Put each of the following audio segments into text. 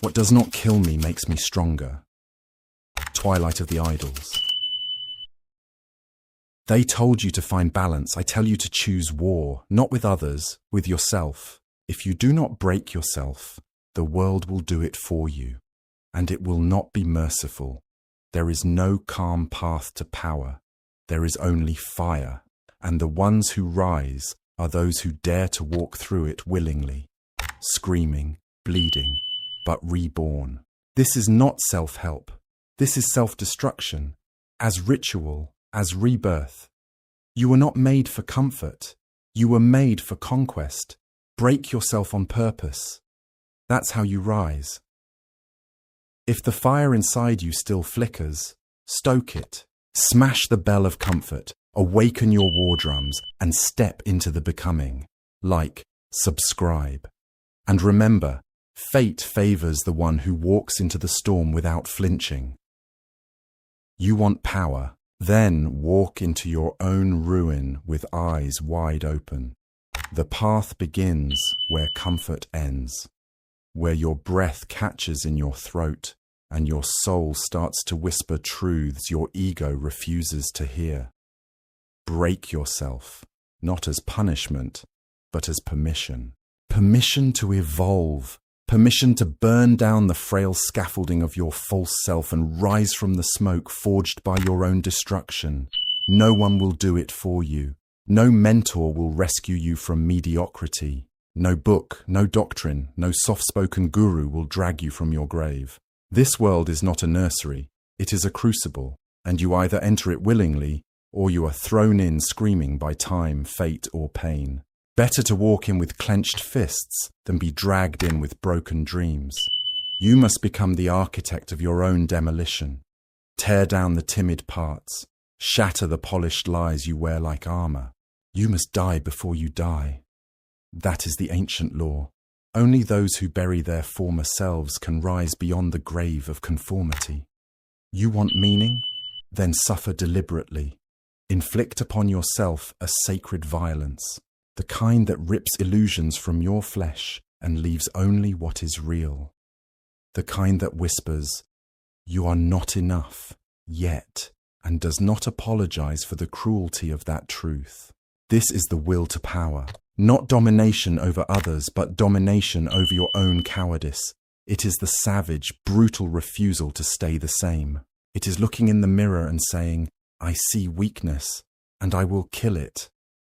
What does not kill me makes me stronger. Twilight of the Idols. They told you to find balance. I tell you to choose war, not with others, with yourself. If you do not break yourself, the world will do it for you, and it will not be merciful. There is no calm path to power. There is only fire, and the ones who rise are those who dare to walk through it willingly, screaming, bleeding, but reborn. This is not self-help. This is self-destruction, as ritual, as rebirth. You were not made for comfort. You were made for conquest. Break yourself on purpose. That's how you rise. If the fire inside you still flickers, stoke it. Smash the bell of comfort. Awaken your war drums and step into the becoming. Like, subscribe. And remember, fate favors the one who walks into the storm without flinching. You want power? Then walk into your own ruin with eyes wide open. The path begins where comfort ends, where your breath catches in your throat and your soul starts to whisper truths your ego refuses to hear. Break yourself, not as punishment, but as permission. Permission to evolve. Permission to burn down the frail scaffolding of your false self and rise from the smoke forged by your own destruction. No one will do it for you. No mentor will rescue you from mediocrity. No book, no doctrine, no soft-spoken guru will drag you from your grave. This world is not a nursery. It is a crucible, and you either enter it willingly or you are thrown in screaming by time, fate, or pain. Better to walk in with clenched fists than be dragged in with broken dreams. You must become the architect of your own demolition. Tear down the timid parts. Shatter the polished lies you wear like armor. You must die before you die. That is the ancient law. Only those who bury their former selves can rise beyond the grave of conformity. You want meaning? Then suffer deliberately. Inflict upon yourself a sacred violence. The kind that rips illusions from your flesh and leaves only what is real. The kind that whispers, "You are not enough, yet," and does not apologize for the cruelty of that truth. This is the will to power. Not domination over others, but domination over your own cowardice. It is the savage, brutal refusal to stay the same. It is looking in the mirror and saying, "I see weakness, and I will kill it."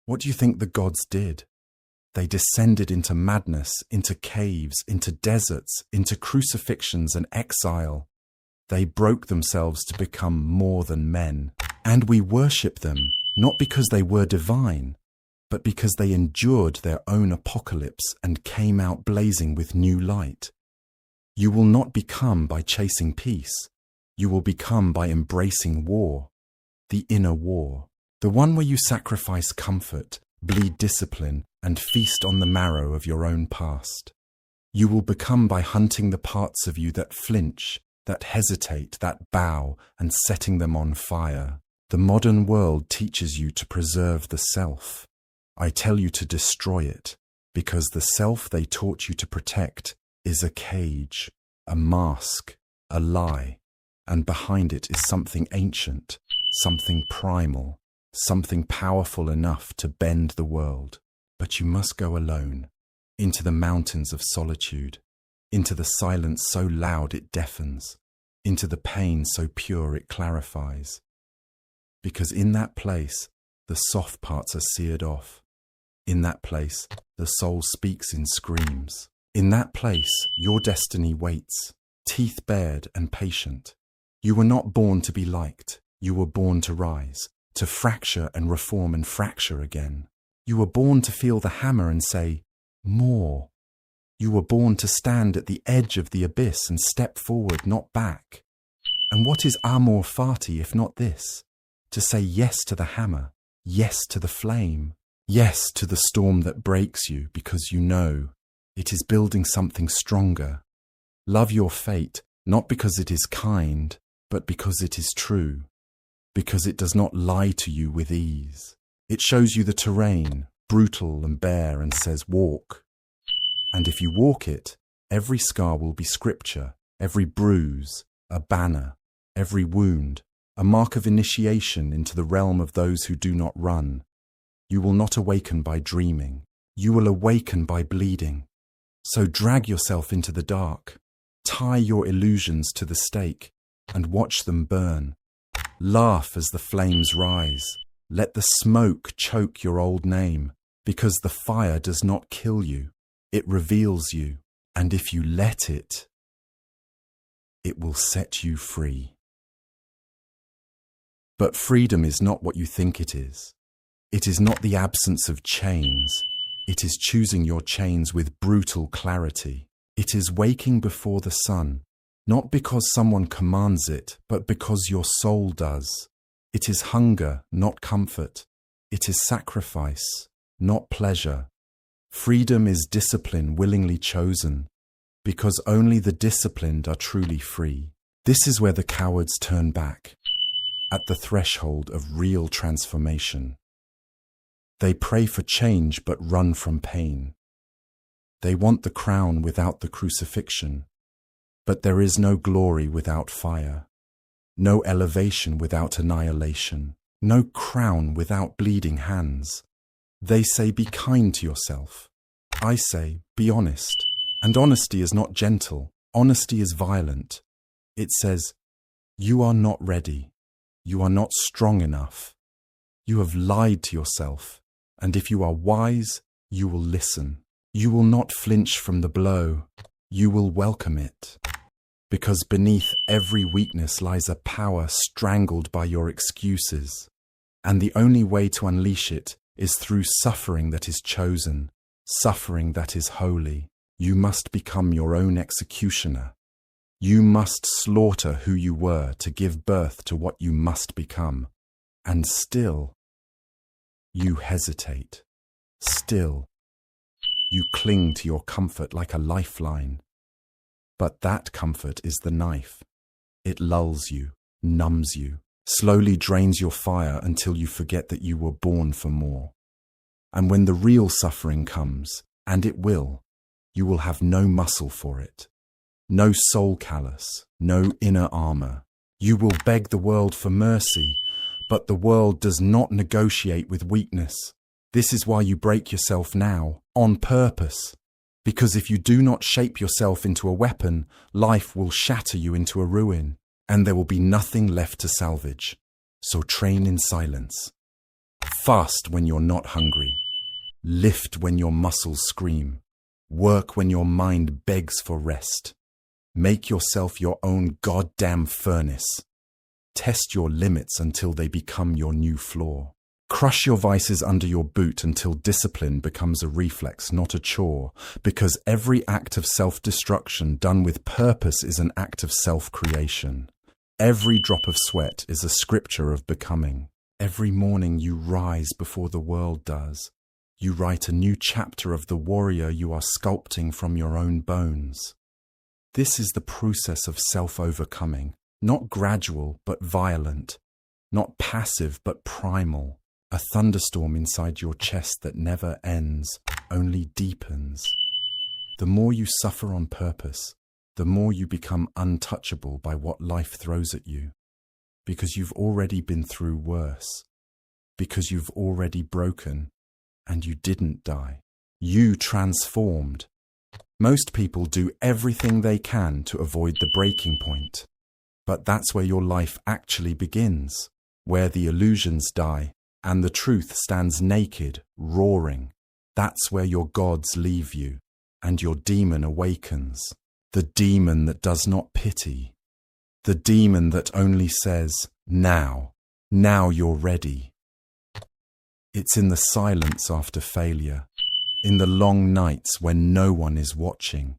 What do you think the gods did? They descended into madness, into caves, into deserts, into crucifixions and exile. They broke themselves to become more than men. And we worship them, not because they were divine, but because they endured their own apocalypse and came out blazing with new light. You will not become by chasing peace. You will become by embracing war, the inner war. The one where you sacrifice comfort, bleed discipline, and feast on the marrow of your own past. You will become by hunting the parts of you that flinch, that hesitate, that bow, and setting them on fire. The modern world teaches you to preserve the self. I tell you to destroy it, because the self they taught you to protect is a cage, a mask, a lie, and behind it is something ancient, something primal, something powerful enough to bend the world. But you must go alone, into the mountains of solitude, into the silence so loud it deafens, into the pain so pure it clarifies. Because in that place, the soft parts are seared off. In that place, the soul speaks in screams. In that place, your destiny waits, teeth bared and patient. You were not born to be liked. You were born to rise, to fracture and reform and fracture again. You were born to feel the hammer and say, "More." You were born to stand at the edge of the abyss and step forward, not back. And what is amor fati if not this? To say yes to the hammer, yes to the flame, yes to the storm that breaks you, because you know it is building something stronger. Love your fate, not because it is kind, but because it is true. Because it does not lie to you with ease. It shows you the terrain, brutal and bare, and says walk. And if you walk it, Every scar will be scripture, every bruise, a banner, every wound, a mark of initiation into the realm of those who do not run. You will not awaken by dreaming. You will awaken by bleeding. So drag yourself into the dark. Tie your illusions to the stake and watch them burn. Laugh as the flames rise. Let the smoke choke your old name, because the fire does not kill you. It reveals you, and if you let it, it will set you free. But freedom is not what you think it is. It is not the absence of chains. It is choosing your chains with brutal clarity. It is waking before the sun, not because someone commands it, but because your soul does. It is hunger, not comfort. It is sacrifice, not pleasure. Freedom is discipline willingly chosen, because only the disciplined are truly free. This is where the cowards turn back, at the threshold of real transformation. They pray for change but run from pain. They want the crown without the crucifixion, but there is no glory without fire, no elevation without annihilation, no crown without bleeding hands. They say, be kind to yourself. I say, be honest. And honesty is not gentle. Honesty is violent. It says, you are not ready. You are not strong enough. You have lied to yourself. And if you are wise, you will listen. You will not flinch from the blow. You will welcome it. Because beneath every weakness lies a power strangled by your excuses. And the only way to unleash it is through suffering that is chosen, suffering that is holy. You must become your own executioner. You must slaughter who you were to give birth to what you must become. And still, you hesitate. Still, you cling to your comfort like a lifeline. But that comfort is the knife. It lulls you, numbs you, slowly drains your fire until you forget that you were born for more. And when the real suffering comes, and it will, you will have no muscle for it, no soul callus, no inner armor. You will beg the world for mercy, but the world does not negotiate with weakness. This is why you break yourself now, on purpose. Because if you do not shape yourself into a weapon, life will shatter you into a ruin, and there will be nothing left to salvage. So train in silence. Fast when you're not hungry. Lift when your muscles scream. Work when your mind begs for rest. Make yourself your own goddamn furnace. Test your limits until they become your new floor. Crush your vices under your boot until discipline becomes a reflex, not a chore, because every act of self-destruction done with purpose is an act of self-creation. Every drop of sweat is a scripture of becoming. Every morning you rise before the world does. You write a new chapter of the warrior you are sculpting from your own bones. This is the process of self-overcoming, not gradual but violent, not passive but primal. A thunderstorm inside your chest that never ends, only deepens. The more you suffer on purpose, the more you become untouchable by what life throws at you. Because you've already been through worse. Because you've already broken, and you didn't die. You transformed. Most people do everything they can to avoid the breaking point. But that's where your life actually begins, where the illusions die, and the truth stands naked, roaring. That's where your gods leave you, and your demon awakens. The demon that does not pity. The demon that only says, now you're ready. It's in the silence after failure, in the long nights when no one is watching,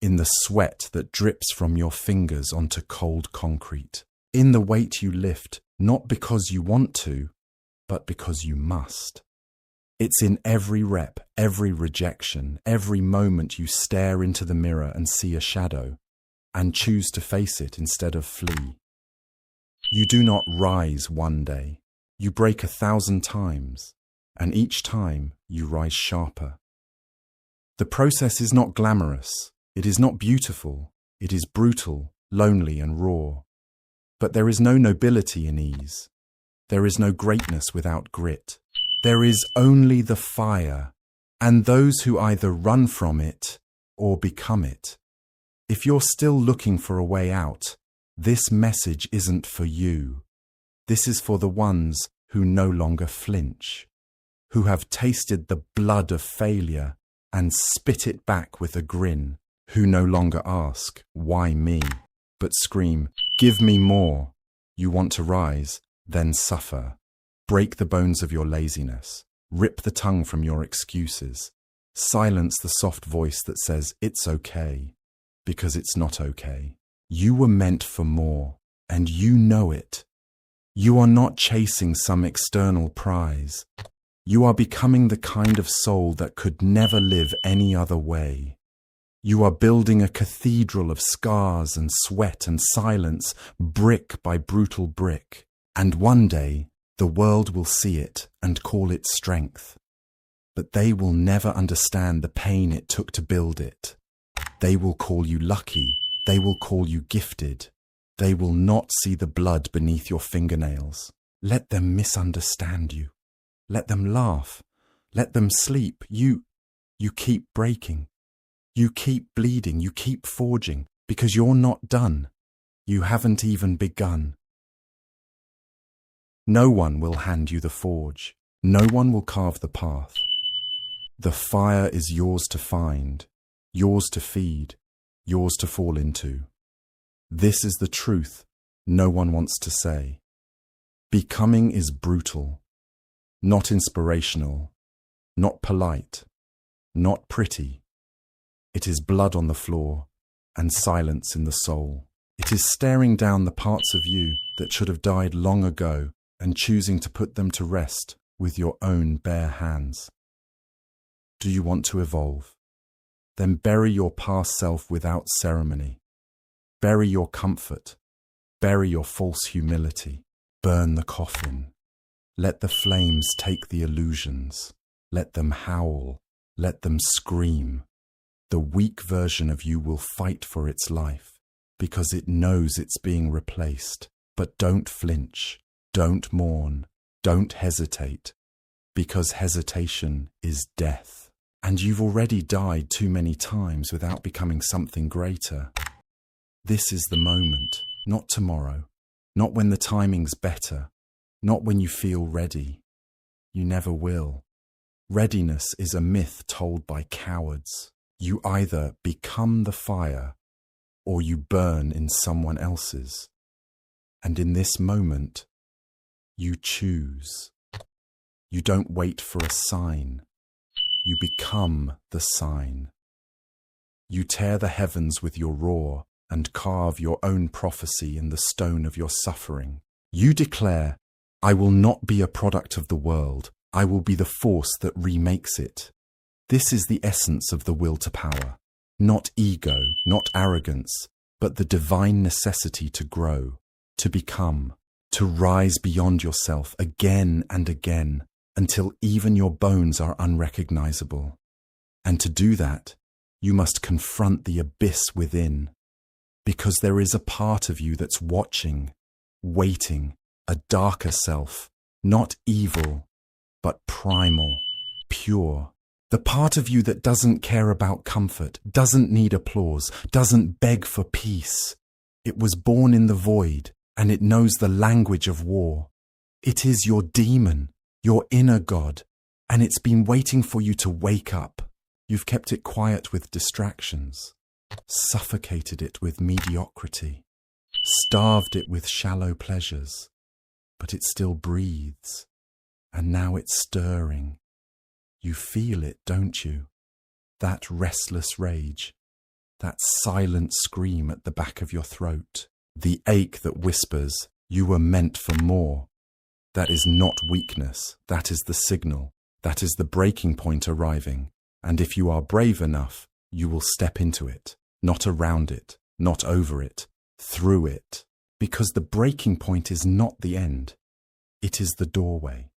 in the sweat that drips from your fingers onto cold concrete, in the weight you lift, not because you want to, but because you must. It's in every rep, every rejection, every moment you stare into the mirror and see a shadow, and choose to face it instead of flee. You do not rise one day. You break 1,000 times, and each time you rise sharper. The process is not glamorous. It is not beautiful. It is brutal, lonely and raw. But there is no nobility in ease. There is no greatness without grit. There is only the fire, and those who either run from it or become it. If you're still looking for a way out, this message isn't for you. This is for the ones who no longer flinch, who have tasted the blood of failure and spit it back with a grin, who no longer ask, "Why me?" but scream, "Give me more." You want to rise, then suffer. Break the bones of your laziness. Rip the tongue from your excuses. Silence the soft voice that says, "It's okay," because it's not okay. You were meant for more, and you know it. You are not chasing some external prize. You are becoming the kind of soul that could never live any other way. You are building a cathedral of scars and sweat and silence, brick by brutal brick. And one day, the world will see it and call it strength. But they will never understand the pain it took to build it. They will call you lucky. They will call you gifted. They will not see the blood beneath your fingernails. Let them misunderstand you. Let them laugh. Let them sleep. You keep breaking. You keep bleeding. You keep forging because you're not done. You haven't even begun. No one will hand you the forge. No one will carve the path. The fire is yours to find, yours to feed, yours to fall into. This is the truth no one wants to say. Becoming is brutal, not inspirational, not polite, not pretty. It is blood on the floor and silence in the soul. It is staring down the parts of you that should have died long ago and choosing to put them to rest with your own bare hands. Do you want to evolve? Then bury your past self without ceremony. Bury your comfort. Bury your false humility. Burn the coffin. Let the flames take the illusions. Let them howl. Let them scream. The weak version of you will fight for its life because it knows it's being replaced. But don't flinch. Don't mourn. Don't hesitate. Because hesitation is death. And you've already died too many times without becoming something greater. This is the moment, not tomorrow, not when the timing's better, not when you feel ready. You never will. Readiness is a myth told by cowards. You either become the fire or you burn in someone else's. And in this moment, you choose. You don't wait for a sign. You become the sign. You tear the heavens with your roar and carve your own prophecy in the stone of your suffering. You declare, "I will not be a product of the world. I will be the force that remakes it." This is the essence of the will to power. Not ego, not arrogance, but the divine necessity to grow, to become, to rise beyond yourself again and again, until even your bones are unrecognizable. And to do that, you must confront the abyss within, because there is a part of you that's watching, waiting, a darker self, not evil, but primal, pure. The part of you that doesn't care about comfort, doesn't need applause, doesn't beg for peace. It was born in the void, and it knows the language of war. It is your demon, your inner God, and it's been waiting for you to wake up. You've kept it quiet with distractions, suffocated it with mediocrity, starved it with shallow pleasures, but it still breathes, and now it's stirring. You feel it, don't you? That restless rage, that silent scream at the back of your throat, the ache that whispers, "You were meant for more." That is not weakness, that is the signal, that is the breaking point arriving, and if you are brave enough, you will step into it, not around it, not over it, through it, because the breaking point is not the end, it is the doorway.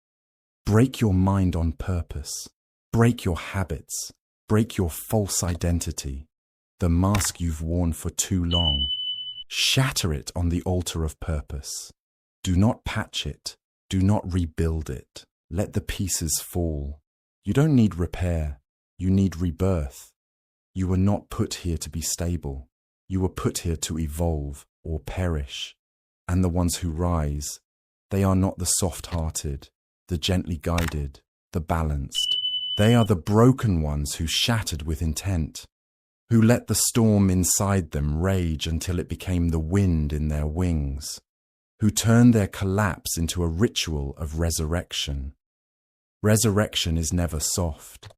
Break your mind on purpose, break your habits, break your false identity. the mask you've worn for too long. Shatter it on the altar of purpose. Do not patch it. Do not rebuild it. Let the pieces fall. You don't need repair. You need rebirth. You were not put here to be stable. You were put here to evolve or perish. And the ones who rise, they are not the soft-hearted, the gently guided, the balanced. They are the broken ones who shattered with intent, who let the storm inside them rage until it became the wind in their wings, who turned their collapse into a ritual of resurrection. Resurrection is never soft.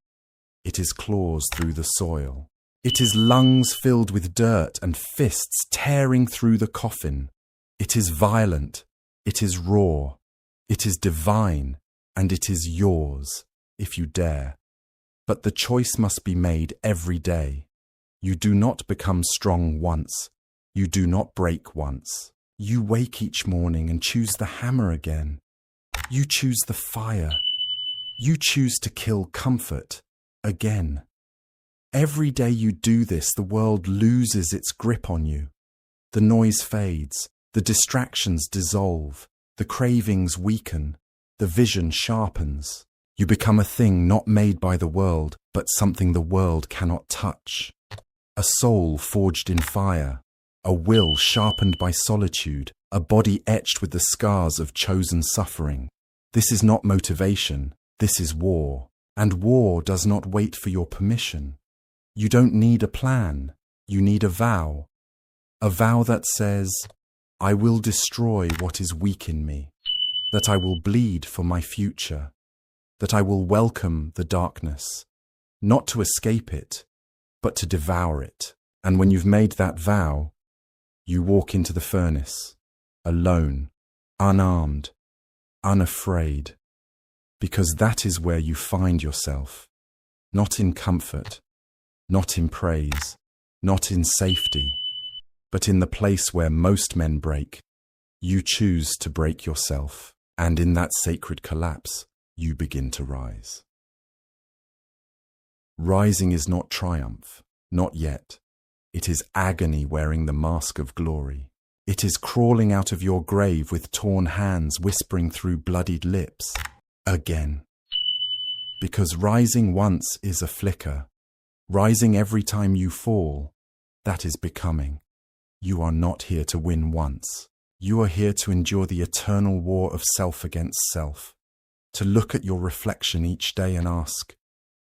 It is claws through the soil. It is lungs filled with dirt and fists tearing through the coffin. It is violent. It is raw. It is divine. And it is yours, if you dare. But the choice must be made every day. You do not become strong once. You do not break once. You wake each morning and choose the hammer again. You choose the fire. You choose to kill comfort again. Every day you do this, the world loses its grip on you. The noise fades, the distractions dissolve, the cravings weaken, the vision sharpens. You become a thing not made by the world, but something the world cannot touch. A soul forged in fire, a will sharpened by solitude, a body etched with the scars of chosen suffering. This is not motivation, this is war. And war does not wait for your permission. You don't need a plan, you need a vow. A vow that says, I will destroy what is weak in me, that I will bleed for my future, that I will welcome the darkness, not to escape it, but to devour it. And when you've made that vow, you walk into the furnace, alone, unarmed, unafraid, because that is where you find yourself, not in comfort, not in praise, not in safety, but in the place where most men break. You choose to break yourself, and in that sacred collapse, you begin to rise. Rising is not triumph, not yet. It is agony wearing the mask of glory. It is crawling out of your grave with torn hands whispering through bloodied lips. Again. Because rising once is a flicker. Rising every time you fall, that is becoming. You are not here to win once. You are here to endure the eternal war of self against self. To look at your reflection each day and ask,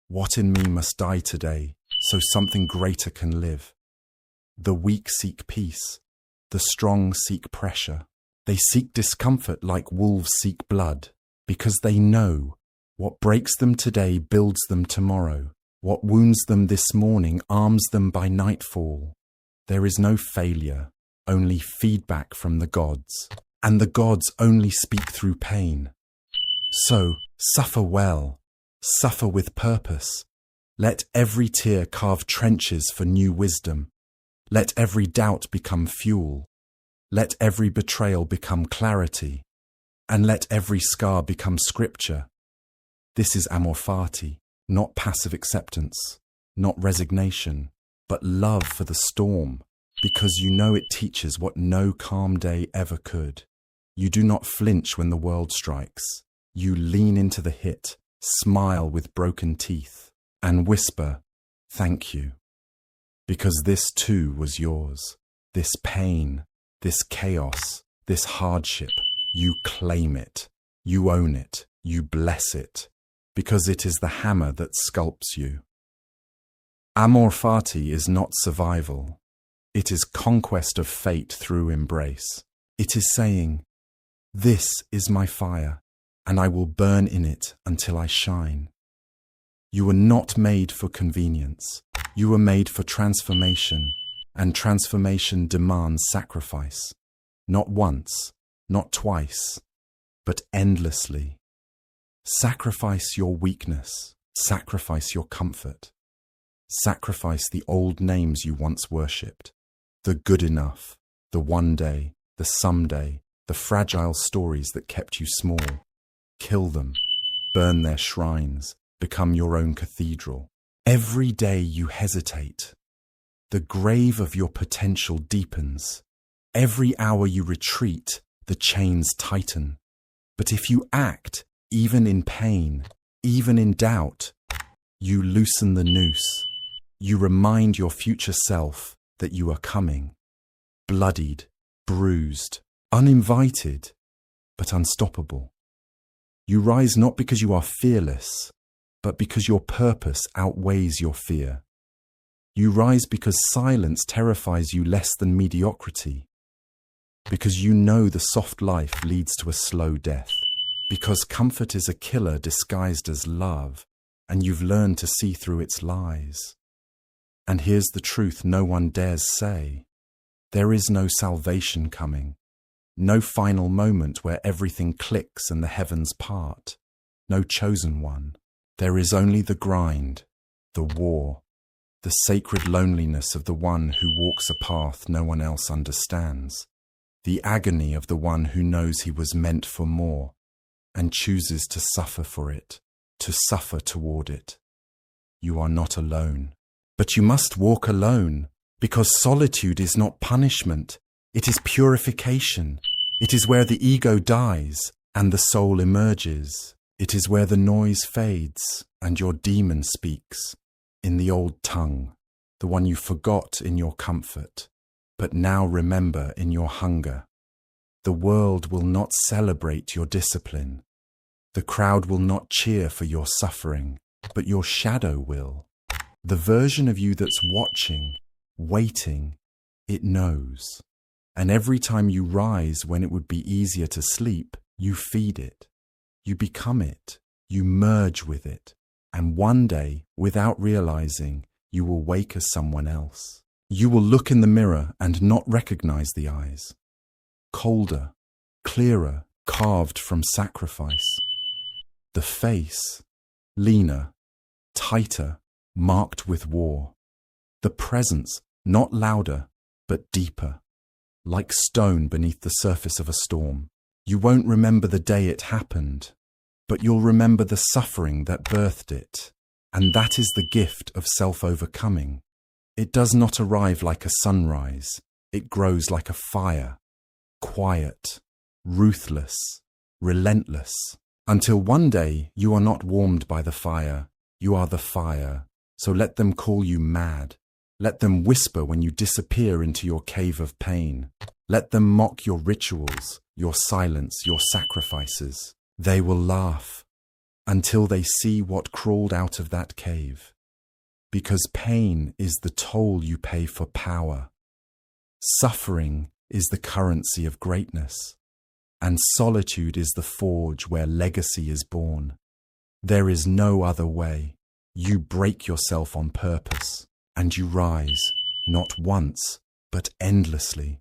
what in me must die today so something greater can live? The weak seek peace. The strong seek pressure. They seek discomfort like wolves seek blood, because they know what breaks them today builds them tomorrow. What wounds them this morning arms them by nightfall. There is no failure, only feedback from the gods, and the gods only speak through pain. So, suffer well, suffer with purpose. Let every tear carve trenches for new wisdom. Let every doubt become fuel. Let every betrayal become clarity. And let every scar become scripture. This is amor fati, not passive acceptance, not resignation, but love for the storm, because you know it teaches what no calm day ever could. You do not flinch when the world strikes. You lean into the hit, smile with broken teeth, and whisper, thank you. Because this too was yours. This pain, this chaos, this hardship, you claim it, you own it, you bless it, because it is the hammer that sculpts you. Amor fati is not survival. It is conquest of fate through embrace. It is saying, this is my fire, and I will burn in it until I shine. You were not made for convenience. You were made for transformation, and transformation demands sacrifice. Not once, not twice, but endlessly. Sacrifice your weakness. Sacrifice your comfort. Sacrifice the old names you once worshipped. The good enough, the one day, the someday, the fragile stories that kept you small. Kill them, burn their shrines, become your own cathedral. Every day you hesitate. the grave of your potential deepens. Every hour you retreat, the chains tighten. But if you act, even in pain, even in doubt, you loosen the noose. You remind your future self that you are coming. Bloodied, bruised, uninvited, but unstoppable. You rise not because you are fearless, but because your purpose outweighs your fear. You rise because silence terrifies you less than mediocrity. Because you know the soft life leads to a slow death. Because comfort is a killer disguised as love, and you've learned to see through its lies. And here's the truth no one dares say. There is no salvation coming. No final moment where everything clicks and the heavens part. No chosen one. There is only the grind, the war, the sacred loneliness of the one who walks a path no one else understands. The agony of the one who knows he was meant for more and chooses to suffer for it, to suffer toward it. You are not alone. But you must walk alone, because solitude is not punishment. It is purification. It is where the ego dies and the soul emerges. It is where the noise fades and your demon speaks, in the old tongue, the one you forgot in your comfort, but now remember in your hunger. The world will not celebrate your discipline. The crowd will not cheer for your suffering, but your shadow will. The version of you that's watching, waiting, it knows. And every time you rise when it would be easier to sleep, you feed it. You become it. You merge with it. And one day, without realizing, you will wake as someone else. You will look in the mirror and not recognize the eyes. Colder, clearer, carved from sacrifice. The face, leaner, tighter, marked with war. The presence, not louder, but deeper, like stone beneath the surface of a storm. You won't remember the day it happened, but you'll remember the suffering that birthed it. And that is the gift of self-overcoming. It does not arrive like a sunrise. It grows like a fire, quiet, ruthless, relentless, until one day you are not warmed by the fire. You are the fire. So let them call you mad. Let them whisper when you disappear into your cave of pain. Let them mock your rituals, your silence, your sacrifices. They will laugh until they see what crawled out of that cave. Because pain is the toll you pay for power. Suffering is the currency of greatness. And solitude is the forge where legacy is born. There is no other way. You break yourself on purpose, and you rise, not once, but endlessly.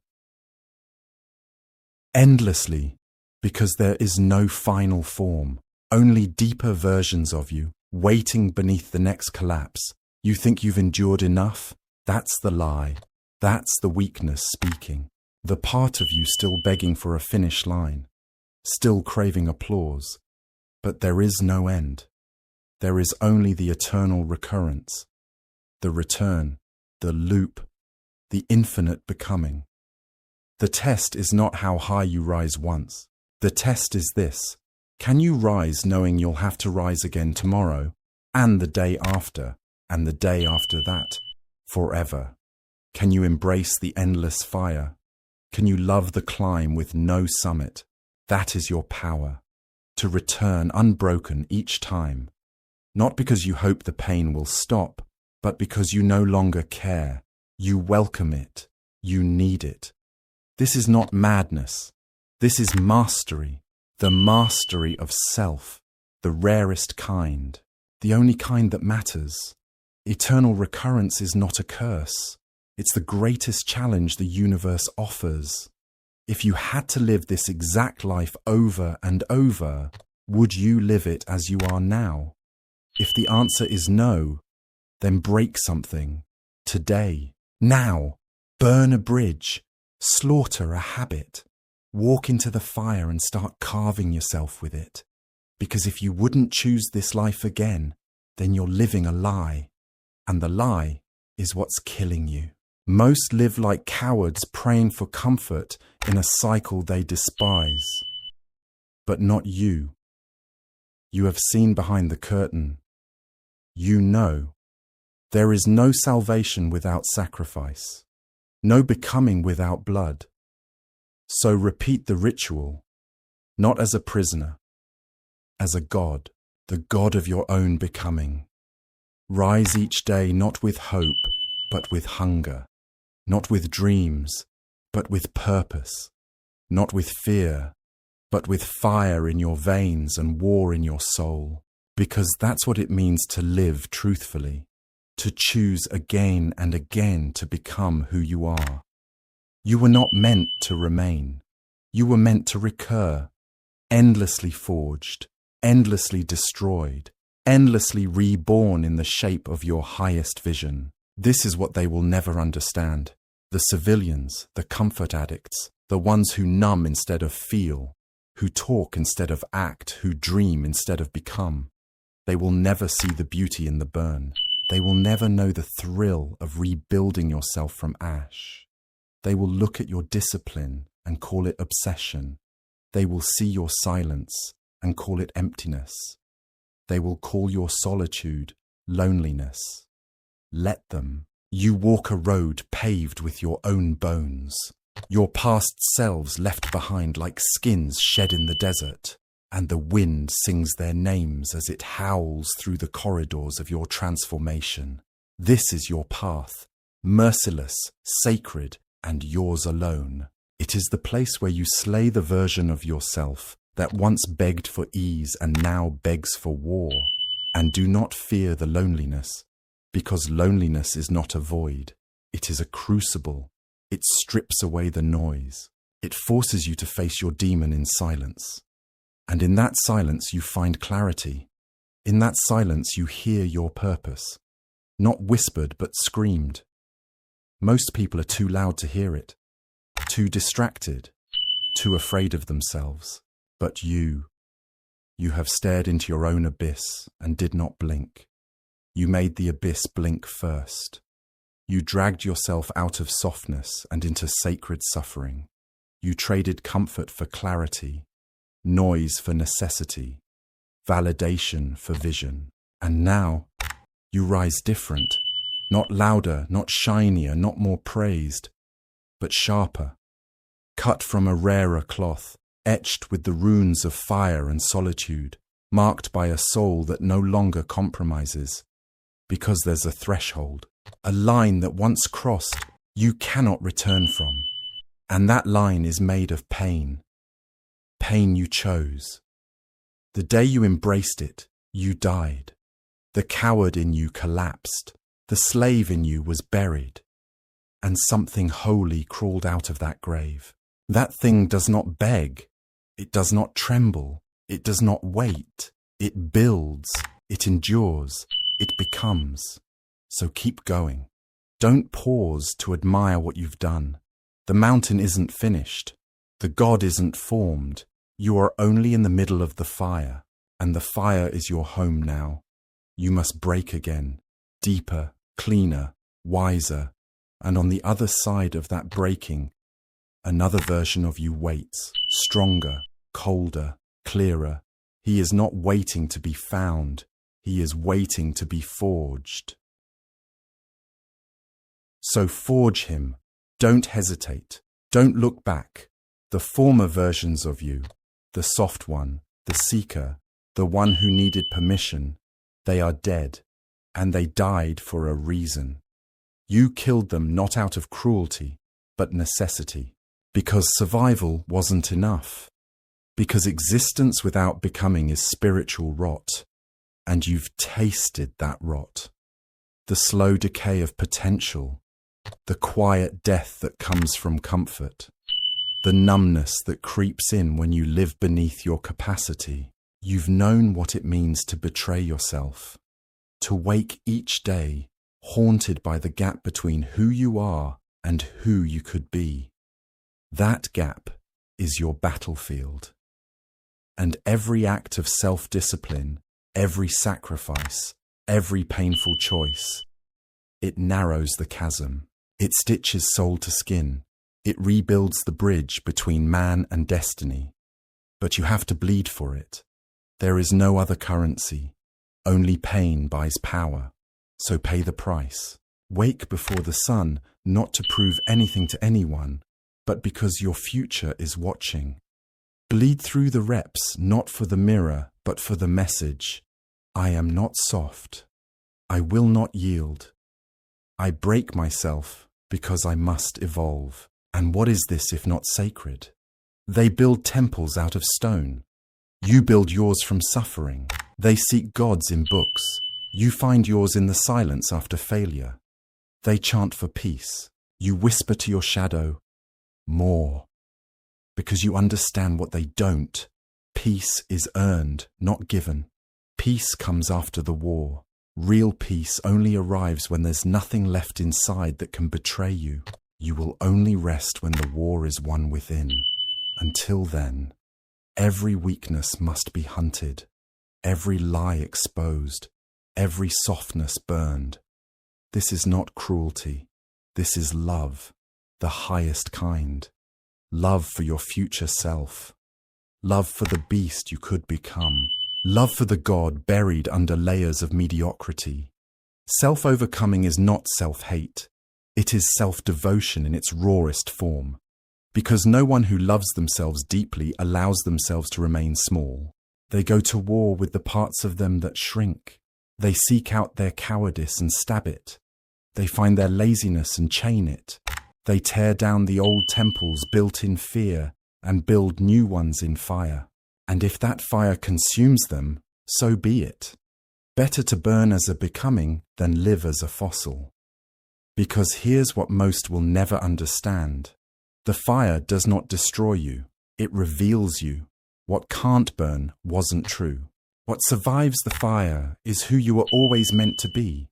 Endlessly, because there is no final form, only deeper versions of you, waiting beneath the next collapse. You think you've endured enough? That's the lie. That's the weakness speaking. The part of you still begging for a finish line, still craving applause. But there is no end. There is only the eternal recurrence, the return, the loop, the infinite becoming. The test is not how high you rise once. The test is this. Can you rise knowing you'll have to rise again tomorrow, and the day after, and the day after that, forever? Can you embrace the endless fire? Can you love the climb with no summit? That is your power, to return unbroken each time. Not because you hope the pain will stop, but because you no longer care. You welcome it. You need it. This is not madness. This is mastery. The mastery of self. The rarest kind. The only kind that matters. Eternal recurrence is not a curse. It's the greatest challenge the universe offers. If you had to live this exact life over and over, would you live it as you are now? If the answer is no, then break something. Today. Now. Burn a bridge. Slaughter a habit. Walk into the fire and start carving yourself with it. Because if you wouldn't choose this life again, then you're living a lie. And the lie is what's killing you. Most live like cowards praying for comfort in a cycle they despise. But not you. You have seen behind the curtain. You know. There is no salvation without sacrifice, no becoming without blood. So repeat the ritual, not as a prisoner, as a god, the god of your own becoming. Rise each day not with hope, but with hunger, not with dreams, but with purpose, not with fear, but with fire in your veins and war in your soul, because that's what it means to live truthfully, to choose again and again to become who you are. You were not meant to remain. You were meant to recur, endlessly forged, endlessly destroyed, endlessly reborn in the shape of your highest vision. This is what they will never understand. The civilians, the comfort addicts, the ones who numb instead of feel, who talk instead of act, who dream instead of become. They will never see the beauty in the burn. They will never know the thrill of rebuilding yourself from ash. They will look at your discipline and call it obsession. They will see your silence and call it emptiness. They will call your solitude loneliness. Let them. You walk a road paved with your own bones, your past selves left behind like skins shed in the desert, and the wind sings their names as it howls through the corridors of your transformation. This is your path, merciless, sacred, and yours alone. It is the place where you slay the version of yourself that once begged for ease and now begs for war. And do not fear the loneliness, because loneliness is not a void. It is a crucible. It strips away the noise. It forces you to face your demon in silence. And in that silence you find clarity. In that silence you hear your purpose. Not whispered but screamed. Most people are too loud to hear it. Too distracted. Too afraid of themselves. But you have stared into your own abyss and did not blink. You made the abyss blink first. You dragged yourself out of softness and into sacred suffering. You traded comfort for clarity, noise for necessity, validation for vision. And now, you rise different, not louder, not shinier, not more praised, but sharper, cut from a rarer cloth, etched with the runes of fire and solitude, marked by a soul that no longer compromises, because there's a threshold, a line that once crossed, you cannot return from. And that line is made of pain. Pain you chose. The day you embraced it, you died. The coward in you collapsed. The slave in you was buried. And something holy crawled out of that grave. That thing does not beg. It does not tremble. It does not wait. It builds. It endures. It becomes. So keep going. Don't pause to admire what you've done. The mountain isn't finished. The God isn't formed. You are only in the middle of the fire, and the fire is your home now. You must break again, deeper, cleaner, wiser, and on the other side of that breaking, another version of you waits, stronger, colder, clearer. He is not waiting to be found. He is waiting to be forged. So forge him. Don't hesitate. Don't look back. The former versions of you, the soft one, the seeker, the one who needed permission, they are dead, and they died for a reason. You killed them not out of cruelty, but necessity, because survival wasn't enough, because existence without becoming is spiritual rot, and you've tasted that rot. The slow decay of potential, the quiet death that comes from comfort, the numbness that creeps in when you live beneath your capacity. You've known what it means to betray yourself, to wake each day haunted by the gap between who you are and who you could be. That gap is your battlefield. And every act of self-discipline, every sacrifice, every painful choice, it narrows the chasm. It stitches soul to skin. It rebuilds the bridge between man and destiny. But you have to bleed for it. There is no other currency. Only pain buys power. So pay the price. Wake before the sun, not to prove anything to anyone, but because your future is watching. Bleed through the reps, not for the mirror, but for the message. I am not soft. I will not yield. I break myself because I must evolve. And what is this if not sacred? They build temples out of stone. You build yours from suffering. They seek gods in books. You find yours in the silence after failure. They chant for peace. You whisper to your shadow, more. Because you understand what they don't. Peace is earned, not given. Peace comes after the war. Real peace only arrives when there's nothing left inside that can betray you. You will only rest when the war is won within. Until then, every weakness must be hunted, every lie exposed, every softness burned. This is not cruelty. This is love, the highest kind. Love for your future self. Love for the beast you could become. Love for the God buried under layers of mediocrity. Self-overcoming is not self-hate. It is self-devotion in its rawest form. Because no one who loves themselves deeply allows themselves to remain small. They go to war with the parts of them that shrink. They seek out their cowardice and stab it. They find their laziness and chain it. They tear down the old temples built in fear and build new ones in fire. And if that fire consumes them, so be it. Better to burn as a becoming than live as a fossil. Because here's what most will never understand. The fire does not destroy you. It reveals you. What can't burn wasn't true. What survives the fire is who you were always meant to be.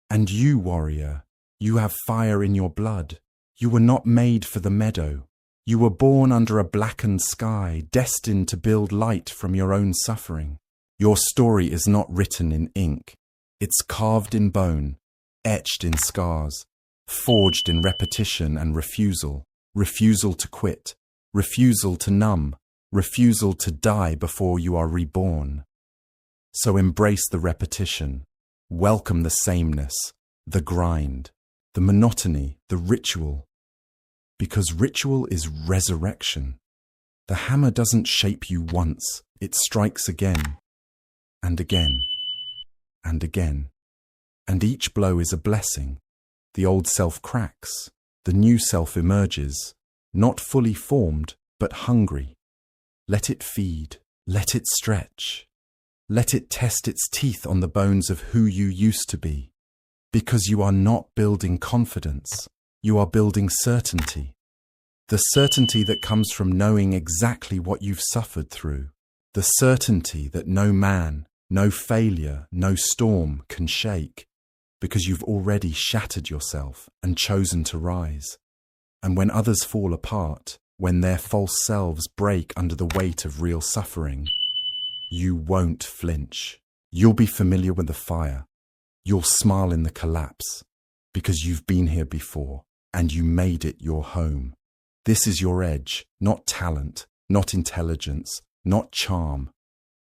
And you, warrior, you have fire in your blood. You were not made for the meadow. You were born under a blackened sky, destined to build light from your own suffering. Your story is not written in ink. It's carved in bone, etched in scars, forged in repetition and refusal. Refusal to quit, refusal to numb, refusal to die before you are reborn. So embrace the repetition, welcome the sameness, the grind, the monotony, the ritual. Because ritual is resurrection. The hammer doesn't shape you once, it strikes again, and again, and again. And each blow is a blessing. The old self cracks. The new self emerges, not fully formed, but hungry. Let it feed, let it stretch. Let it test its teeth on the bones of who you used to be. Because you are not building confidence, you are building certainty. The certainty that comes from knowing exactly what you've suffered through. The certainty that no man, no failure, no storm can shake. Because you've already shattered yourself and chosen to rise. And when others fall apart, when their false selves break under the weight of real suffering, you won't flinch. You'll be familiar with the fire. You'll smile in the collapse, because you've been here before, and you made it your home. This is your edge, not talent, not intelligence, not charm,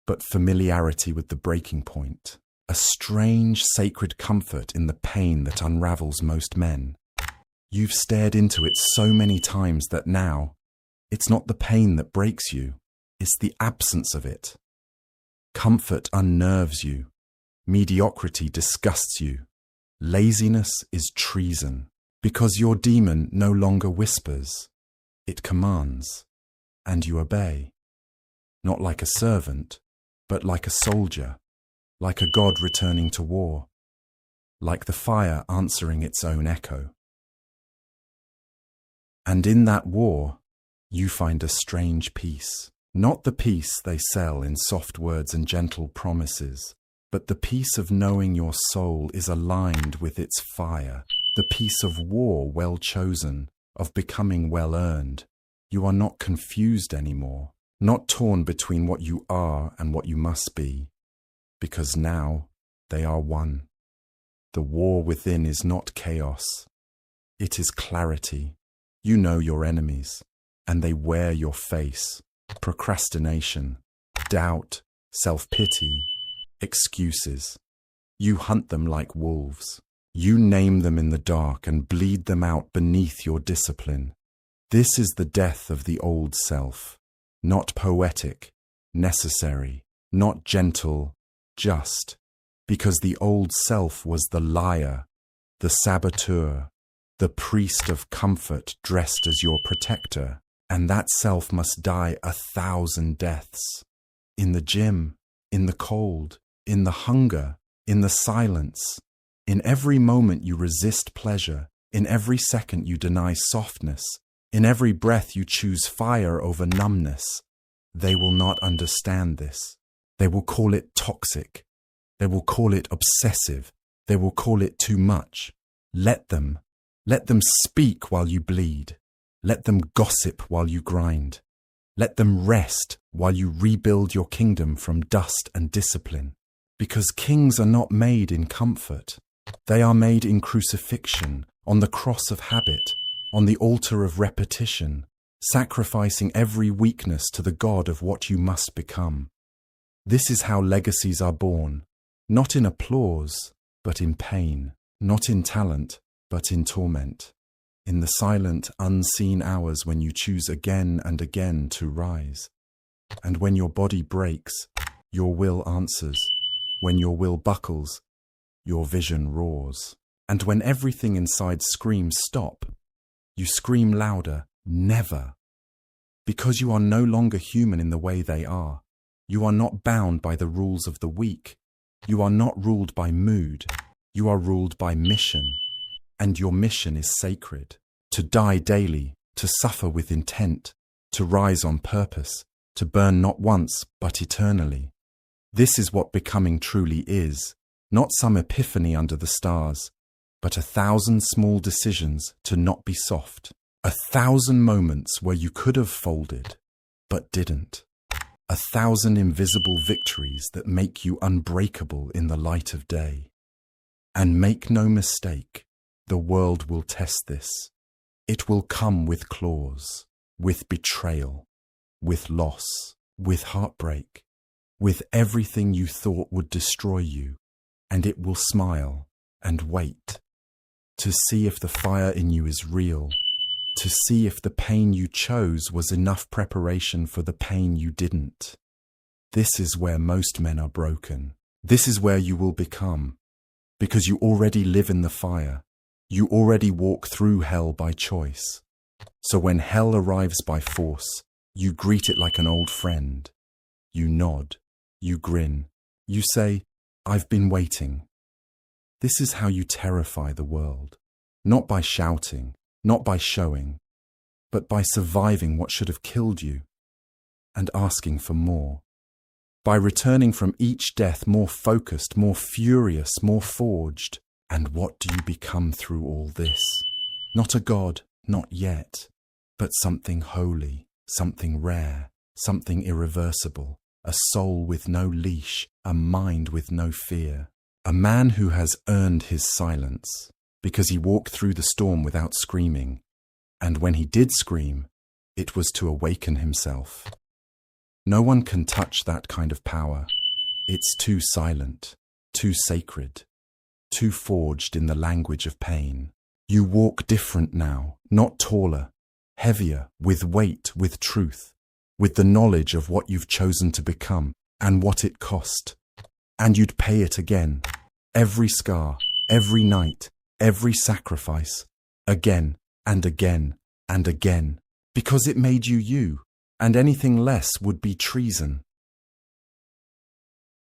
but familiarity with the breaking point. A strange, sacred comfort in the pain that unravels most men. You've stared into it so many times that now, it's not the pain that breaks you, it's the absence of it. Comfort unnerves you. Mediocrity disgusts you. Laziness is treason, because your demon no longer whispers. It commands, and you obey. Not like a servant, but like a soldier. Like a god returning to war, like the fire answering its own echo. And in that war, you find a strange peace. Not the peace they sell in soft words and gentle promises, but the peace of knowing your soul is aligned with its fire, the peace of war well chosen, of becoming well earned. You are not confused anymore, not torn between what you are and what you must be. Because now they are one. The war within is not chaos. It is clarity. You know your enemies, and they wear your face. Procrastination, doubt, self-pity, excuses. You hunt them like wolves. You name them in the dark and bleed them out beneath your discipline. This is the death of the old self. Not poetic, necessary, not gentle, just. Because the old self was the liar, the saboteur, the priest of comfort dressed as your protector, and that self must die 1,000 deaths. In the gym, in the cold, in the hunger, in the silence. In every moment you resist pleasure, in every second you deny softness, in every breath you choose fire over numbness. They will not understand this. They will call it toxic. They will call it obsessive. They will call it too much. Let them. Let them speak while you bleed. Let them gossip while you grind. Let them rest while you rebuild your kingdom from dust and discipline. Because kings are not made in comfort. They are made in crucifixion, on the cross of habit, on the altar of repetition, sacrificing every weakness to the God of what you must become. This is how legacies are born, not in applause, but in pain, not in talent, but in torment, in the silent, unseen hours when you choose again and again to rise. And when your body breaks, your will answers. When your will buckles, your vision roars. And when everything inside screams stop, you scream louder, never. Because you are no longer human in the way they are. You are not bound by the rules of the weak. You are not ruled by mood. You are ruled by mission. And your mission is sacred. To die daily, to suffer with intent, to rise on purpose, to burn not once, but eternally. This is what becoming truly is, not some epiphany under the stars, but 1,000 small decisions to not be soft, 1,000 moments where you could have folded, but didn't, 1,000 invisible victories that make you unbreakable in the light of day. And make no mistake, the world will test this. It will come with claws, with betrayal, with loss, with heartbreak, with everything you thought would destroy you, and it will smile and wait to see if the fire in you is real, to see if the pain you chose was enough preparation for the pain you didn't. This is where most men are broken. This is where you will become, because you already live in the fire. You already walk through hell by choice. So when hell arrives by force, you greet it like an old friend. You nod. You grin. You say, "I've been waiting." This is how you terrify the world. Not by shouting, not by showing, but by surviving what should have killed you and asking for more. By returning from each death more focused, more furious, more forged. And what do you become through all this? Not a god, not yet, but something holy, something rare, something irreversible, a soul with no leash, a mind with no fear, a man who has earned his silence, because he walked through the storm without screaming, and when he did scream, it was to awaken himself. No one can touch that kind of power. It's too silent, too sacred, too forged in the language of pain. You walk different now, not taller, heavier, with weight, with truth, with the knowledge of what you've chosen to become and what it cost. And you'd pay it again. Every scar, every night, every sacrifice, again and again and again, because it made you you, and anything less would be treason.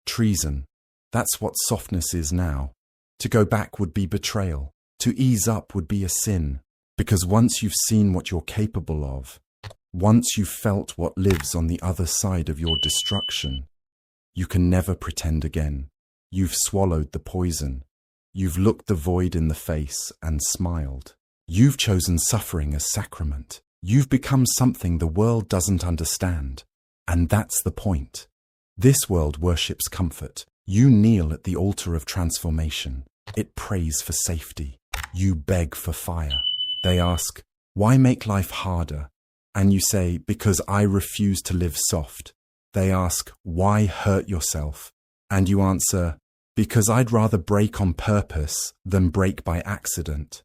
Treason, that's what softness is now. To go back would be betrayal. To ease up would be a sin. Because once you've seen what you're capable of, once you've felt what lives on the other side of your destruction, you can never pretend again. You've swallowed the poison. You've looked the void in the face and smiled. You've chosen suffering as sacrament. You've become something the world doesn't understand. And that's the point. This world worships comfort. You kneel at the altar of transformation. It prays for safety. You beg for fire. They ask, why make life harder? And you say, because I refuse to live soft. They ask, why hurt yourself? And you answer, because I'd rather break on purpose than break by accident.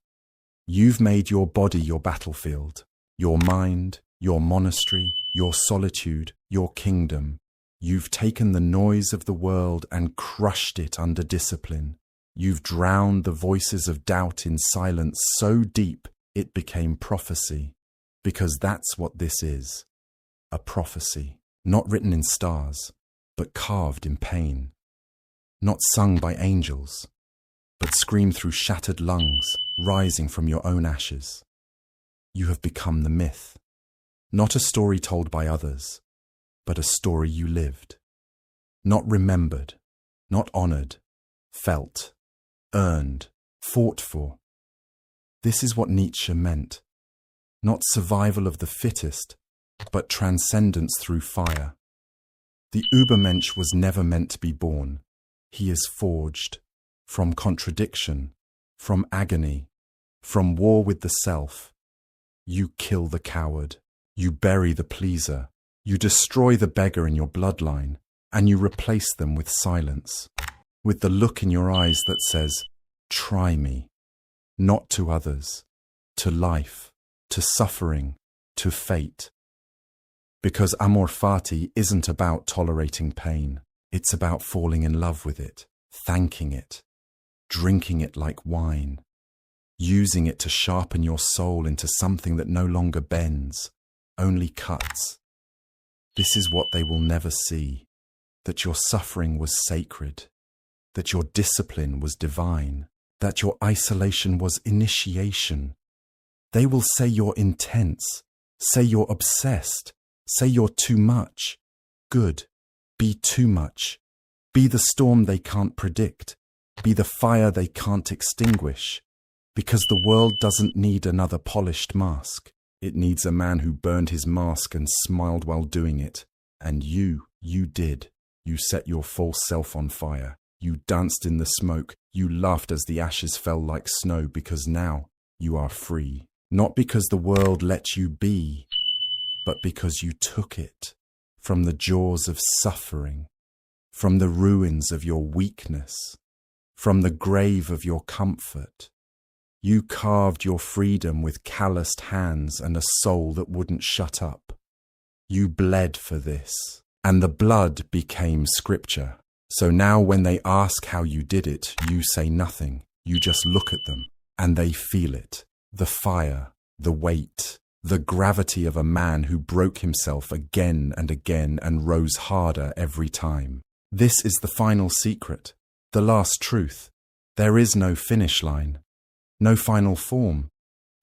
You've made your body your battlefield, your mind, your monastery, your solitude, your kingdom. You've taken the noise of the world and crushed it under discipline. You've drowned the voices of doubt in silence so deep it became prophecy, because that's what this is, a prophecy, not written in stars, but carved in pain, not sung by angels, but screamed through shattered lungs, rising from your own ashes. You have become the myth, not a story told by others, but a story you lived, not remembered, not honored, felt, earned, fought for. This is what Nietzsche meant, not survival of the fittest, but transcendence through fire. The Übermensch was never meant to be born. He is forged from contradiction, from agony, from war with the self. You kill the coward, you bury the pleaser, you destroy the beggar in your bloodline, and you replace them with silence, with the look in your eyes that says, try me, not to others, to life, to suffering, to fate. Because amor fati isn't about tolerating pain. It's about falling in love with it, thanking it, drinking it like wine, using it to sharpen your soul into something that no longer bends, only cuts. This is what they will never see, that your suffering was sacred, that your discipline was divine, that your isolation was initiation. They will say you're intense, say you're obsessed, say you're too much. Good. Be too much. Be the storm they can't predict. Be the fire they can't extinguish. Because the world doesn't need another polished mask. It needs a man who burned his mask and smiled while doing it. And you did. You set your false self on fire. You danced in the smoke. You laughed as the ashes fell like snow, because now you are free. Not because the world let you be, but because you took it from the jaws of suffering, from the ruins of your weakness, from the grave of your comfort. You carved your freedom with calloused hands and a soul that wouldn't shut up. You bled for this, and the blood became scripture. So now when they ask how you did it, you say nothing. You just look at them, and they feel it. The fire, the weight, the gravity of a man who broke himself again and again and rose harder every time. This is the final secret, the last truth. There is no finish line, no final form,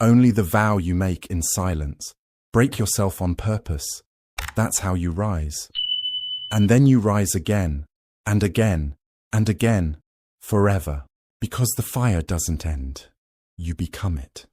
only the vow you make in silence. Break yourself on purpose. That's how you rise. And then you rise again, and again, and again, forever. Because the fire doesn't end. You become it.